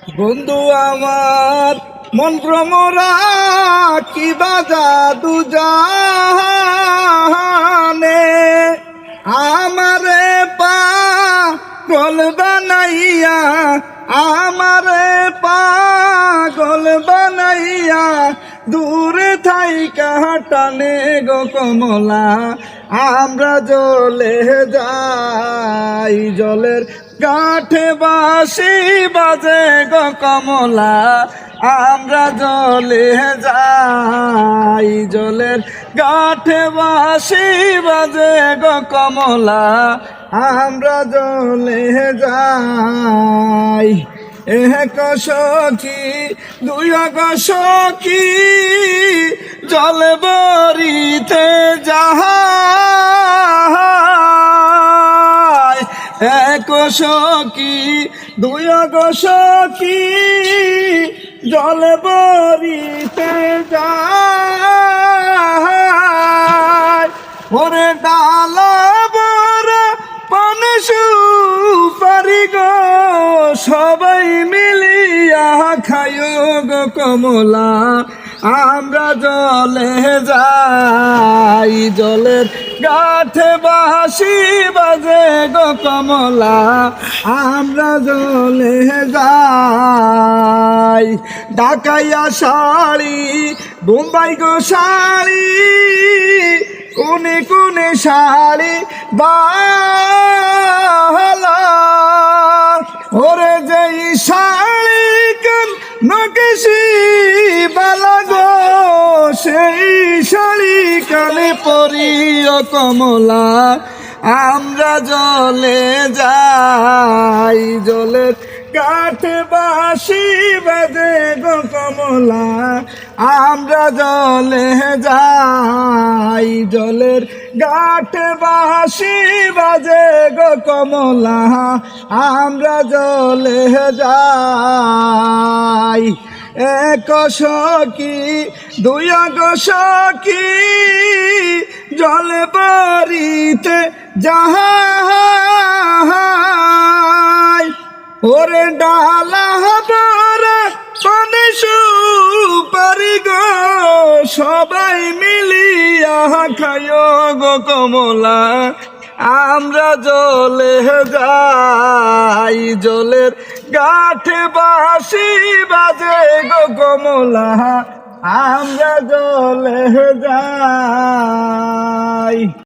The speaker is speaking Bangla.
বন্ধু আমার মন ভ্রমরা কি বাজা দুজানে আমারে পাগল বানাইয়া আমারে পাগল বানাইয়া দূরে থাইকা টানে গো কমলা আমরা জলে যাই জলের কাঠে বাঁশি বাজে গো কমলা আমরা জলে যাই জলের কাঠে বাঁশি বাজে গো কমলা আমরা জলে যাই এক সখী দুই সখী জল বরিতে যাহাই এক সখী দুই সখী জল বরিতে যায় ওরে ডালা বড় পান সুপারি গো সবাই মিলিয়া খায়ো গো কমলা আমরা জলে যাই জলের গাঠে বাঁশি বাজে গো কমলা আমরা জলে যাই ঢাকাইয়া শাড়ি বোম্বাই গো শাড়ি কোনে কোনে শাড়ি বালা ওরে যেই শাড়ি কেন নকেশি বালা গো সেই শাড়ি কানে পরিও কমলা আমরা জলে যাই জলের কাঠে বাঁশি বাজে গো কমলা আমরা জলে যাই জলের গাঠে বাঁশি বাজে গো কমলা আমরা জলে যাই এক সখী দুই সখী জল বাড়িতে যাহাই ওরে ডালা বড় পানে সুপারি গো সবাই মিলিয়া খায়ো গো কমলা আমরা জলে যাই জলের গাঠে বাঁশি বাজে গো কমলা আমরা জলে যাই।